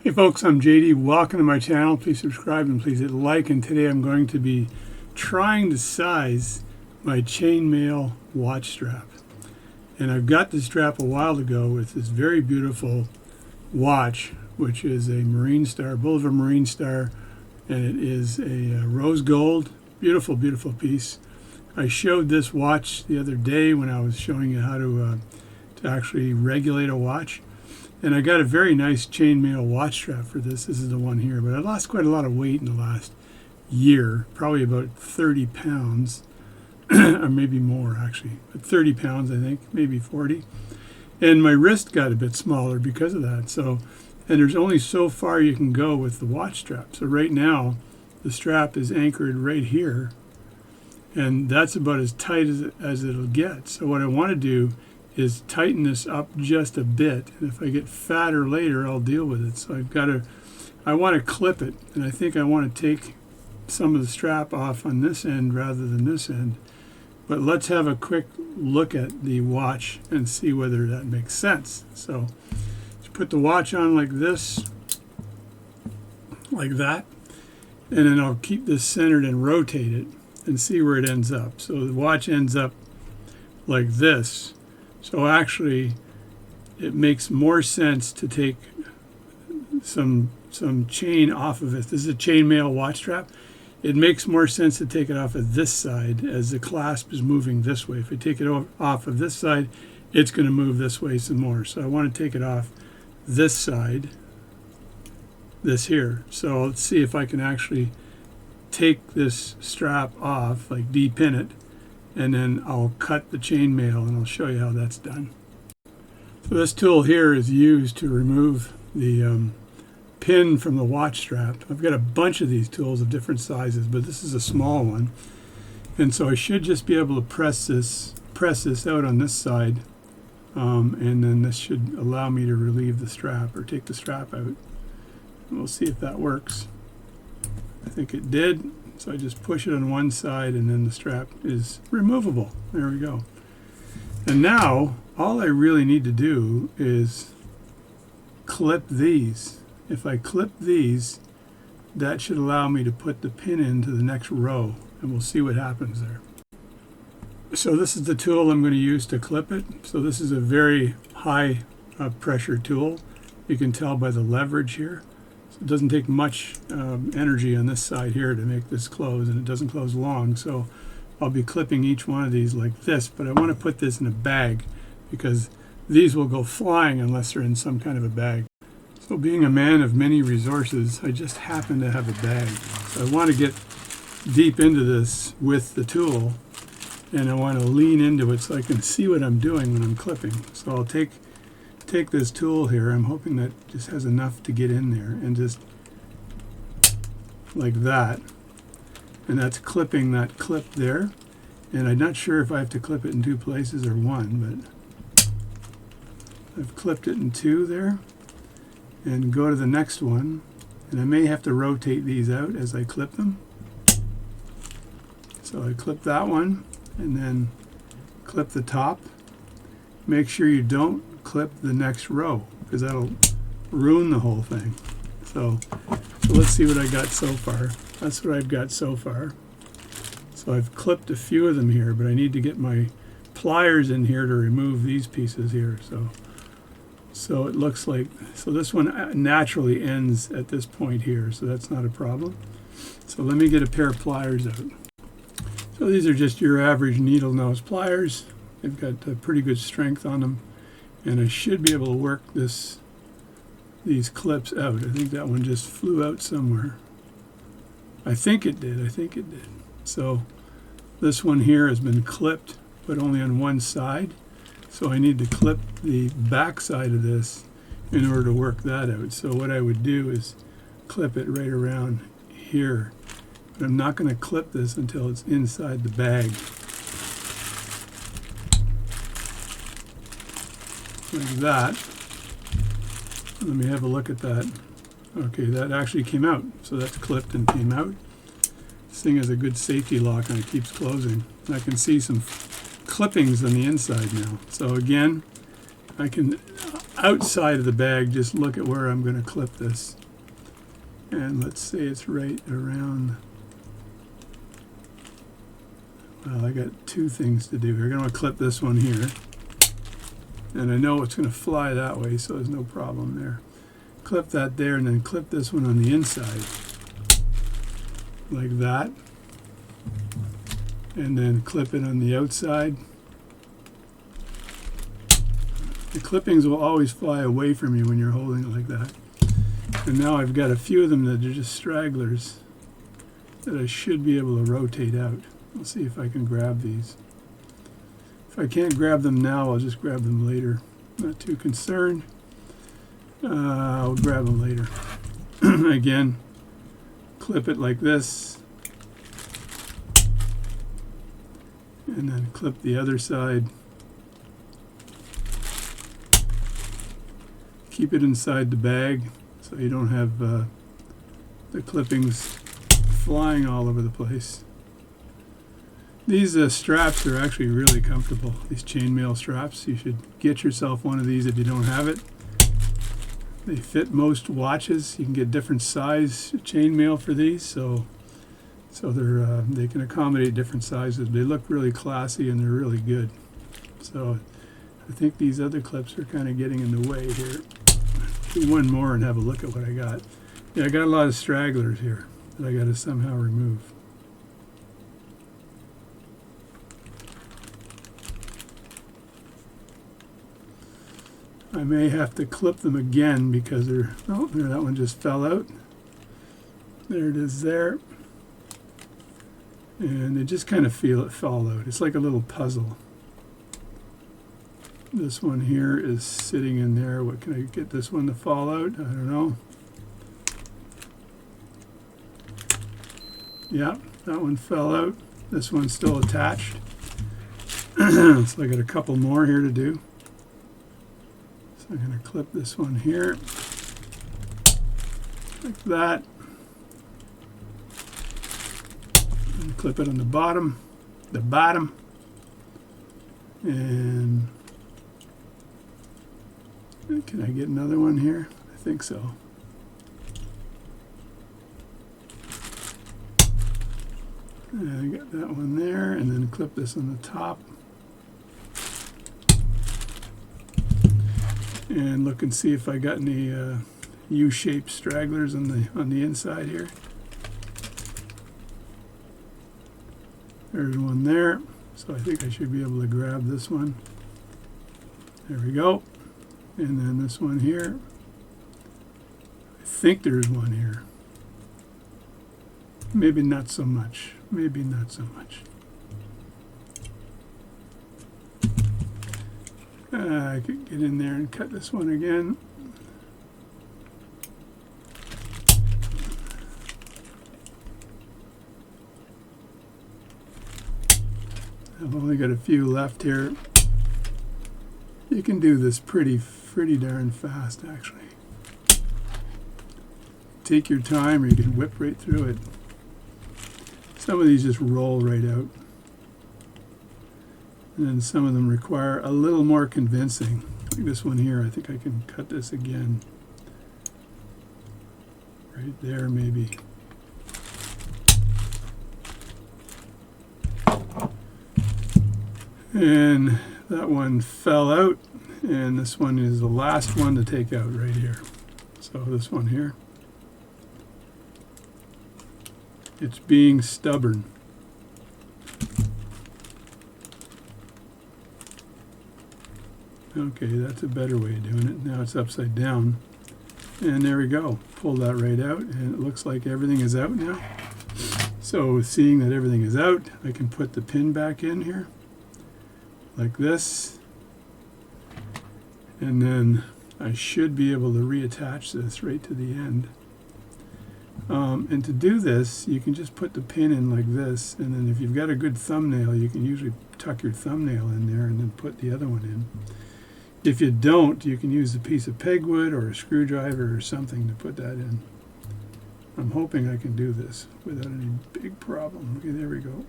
Hey folks, I'm JD. Welcome to my channel. Please subscribe and please hit like. And today I'm going to be trying to size my chainmail watch strap. And I've got this strap a while ago with this very beautiful watch, which is a Marine Star, Bolivar Marine Star, and it is a rose gold. Beautiful, beautiful piece. I showed this watch the other day when I was showing you how to actually regulate a watch. And I got a very nice chainmail watch strap for this. This is the one here. But I lost quite a lot of weight in the last year, probably about 30 pounds, or maybe more actually. But 30 pounds, I think, maybe 40. And my wrist got a bit smaller because of that. So, and there's only so far you can go with the watch strap. So right now, the strap is anchored right here. And that's about as tight as it'll get. So what I want to do is tighten this up just a bit, and if I get fatter later I'll deal with it. So I want to clip it, and I think I want to take some of the strap off on this end rather than this end. But let's have a quick look at the watch and see whether that makes sense. So just put the watch on like this, like that, and then I'll keep this centered and rotate it and see where it ends up. So the watch ends up like this. So actually, it makes more sense to take some chain off of it. This is a chainmail watch strap. It makes more sense to take it off of this side as the clasp is moving this way. If I take it off of this side, it's going to move this way some more. So I want to take it off this side, this here. So let's see if I can actually take this strap off, like de-pin it, and then I'll cut the chainmail and I'll show you how that's done. So this tool here is used to remove the pin from the watch strap. I've got a bunch of these tools of different sizes, but this is a small one. And so I should just be able to press this out on this side, and then this should allow me to relieve the strap or take the strap out. And we'll see if that works. I think it did. So I just push it on one side and then the strap is removable. There we go. And now all I really need to do is clip these. If I clip these, that should allow me to put the pin into the next row, and we'll see what happens there. So this is the tool I'm going to use to clip it. So this is a very high pressure tool. You can tell by the leverage here. It doesn't take much energy on this side here to make this close, and it doesn't close long. So I'll be clipping each one of these like this, but I want to put this in a bag because these will go flying unless they're in some kind of a bag. So being a man of many resources, I just happen to have a bag. So I want to get deep into this with the tool, and I want to lean into it so I can see what I'm doing when I'm clipping. So I'll take this tool here. I'm hoping that just has enough to get in there, and just like that, and that's clipping that clip there. And I'm not sure if I have to clip it in two places or one, but I've clipped it in two there, and go to the next one, and I may have to rotate these out as I clip them. So I clip that one and then clip the top. Make sure you don't clip the next row because that'll ruin the whole thing. So let's see what I got so far. That's what I've got so far. So I've clipped a few of them here, but I need to get my pliers in here to remove these pieces here. So it looks like, so this one naturally ends at this point here, so that's not a problem. So let me get a pair of pliers out. So these are just your average needle nose pliers. They've got pretty good strength on them. And I should be able to work these clips out. I think that one just flew out somewhere. I think it did. So this one here has been clipped, but only on one side. So I need to clip the back side of this in order to work that out. So what I would do is clip it right around here. But I'm not going to clip this until it's inside the bag. Like that. Let me have a look at that. Okay, that actually came out. So that's clipped and came out. This thing has a good safety lock and it keeps closing. And I can see some clippings on the inside now. So again, outside of the bag, just look at where I'm going to clip this. And let's say it's right around, well, I got two things to do. We're going to clip this one here. And I know it's going to fly that way, so there's no problem there. Clip that there, and then clip this one on the inside. Like that. And then clip it on the outside. The clippings will always fly away from you when you're holding it like that. And now I've got a few of them that are just stragglers that I should be able to rotate out. I'll see if I can grab these. If I can't grab them now, I'll just grab them later. Not too concerned. I'll grab them later. Again, clip it like this. And then clip the other side. Keep it inside the bag so you don't have the clippings flying all over the place. These straps are actually really comfortable, these chainmail straps. You should get yourself one of these if you don't have it. They fit most watches. You can get different size chainmail for these, so they can accommodate different sizes. They look really classy and they're really good. So I think these other clips are kind of getting in the way here. Do one more and have a look at what I got. Yeah, I got a lot of stragglers here that I got to somehow remove. I may have to clip them again because they're, oh, there, that one just fell out. There it is there. And they just kind of feel it fall out. It's like a little puzzle. This one here is sitting in there. What, can I get this one to fall out? I don't know. Yeah, that one fell out. This one's still attached. So I got a couple more here to do. So I'm going to clip this one here. Like that. And clip it on the bottom. And can I get another one here? I think so. And I got that one there, and then clip this on the top. And look and see if I got any U-shaped stragglers on the inside here. There's one there, so I think I should be able to grab this one. There we go. And then this one here. I think there's one here. Maybe not so much. Maybe not so much. I could get in there and cut this one again. I've only got a few left here. You can do this pretty darn fast, actually. Take your time, or you can whip right through it. Some of these just roll right out. And then some of them require a little more convincing. Like this one here, I think I can cut this again. Right there, maybe. And that one fell out, and this one is the last one to take out right here. So this one here. It's being stubborn. Okay, that's a better way of doing it. Now it's upside down. And there we go. Pull that right out, and it looks like everything is out now. So seeing that everything is out, I can put the pin back in here, like this. And then I should be able to reattach this right to the end. And to do this, you can just put the pin in like this, and then if you've got a good thumbnail, you can usually tuck your thumbnail in there and then put the other one in. If you don't, you can use a piece of pegwood or a screwdriver or something to put that in. I'm hoping I can do this without any big problem. Okay, there we go.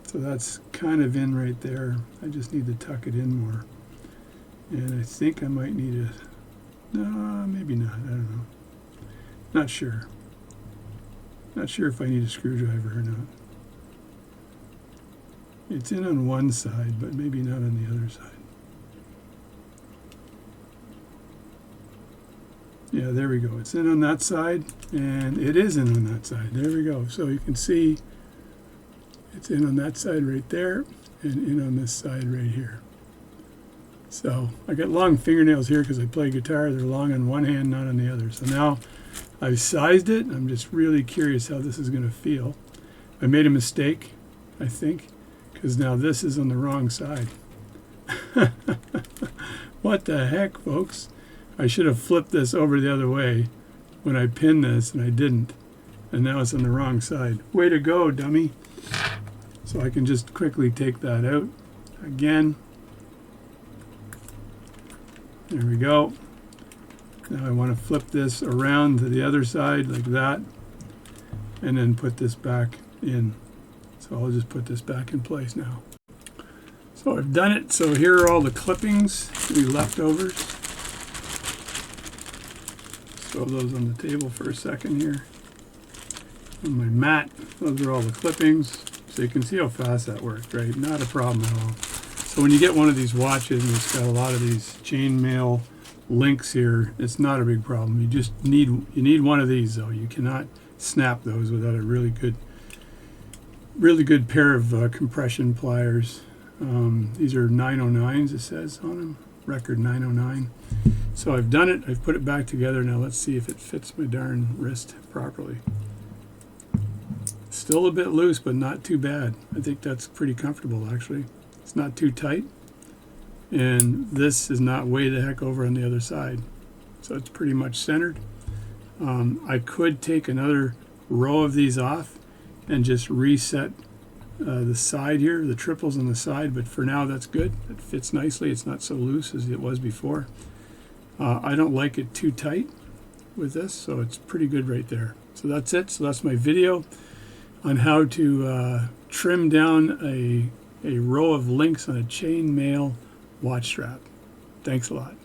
So that's kind of in right there. I just need to tuck it in more. And I think I might need a, no, maybe not, I don't know. Not sure. Not sure if I need a screwdriver or not. It's in on one side, but maybe not on the other side. Yeah, there we go. It's in on that side, and it is in on that side. There we go. So you can see it's in on that side right there, and in on this side right here. So I got long fingernails here because I play guitar. They're long on one hand, not on the other. So now I've sized it. I'm just really curious how this is going to feel. I made a mistake, I think, because now this is on the wrong side. What the heck, folks? I should have flipped this over the other way when I pinned this, and I didn't. And now it's on the wrong side. Way to go, dummy. So I can just quickly take that out again. There we go. Now I want to flip this around to the other side like that, and then put this back in. So I'll just put this back in place now. So I've done it. So here are all the clippings, the leftovers. Throw those on the table for a second here. On my mat, those are all the clippings. So you can see how fast that worked, right? Not a problem at all. So when you get one of these watches and it's got a lot of these chainmail links here, it's not a big problem. You just need one of these though. You cannot snap those without a really good pair of compression pliers. These are 909s, it says on them, record 909. So I've done it, I've put it back together. Now let's see if it fits my darn wrist properly. Still a bit loose, but not too bad. I think that's pretty comfortable actually. It's not too tight. And this is not way the heck over on the other side. So it's pretty much centered. I could take another row of these off and just reset the side here, the triples on the side, but for now that's good. It fits nicely. It's not so loose as it was before. I don't like it too tight with this, so it's pretty good right there. So that's it. So that's my video on how to trim down a row of links on a chainmail watch strap. Thanks a lot.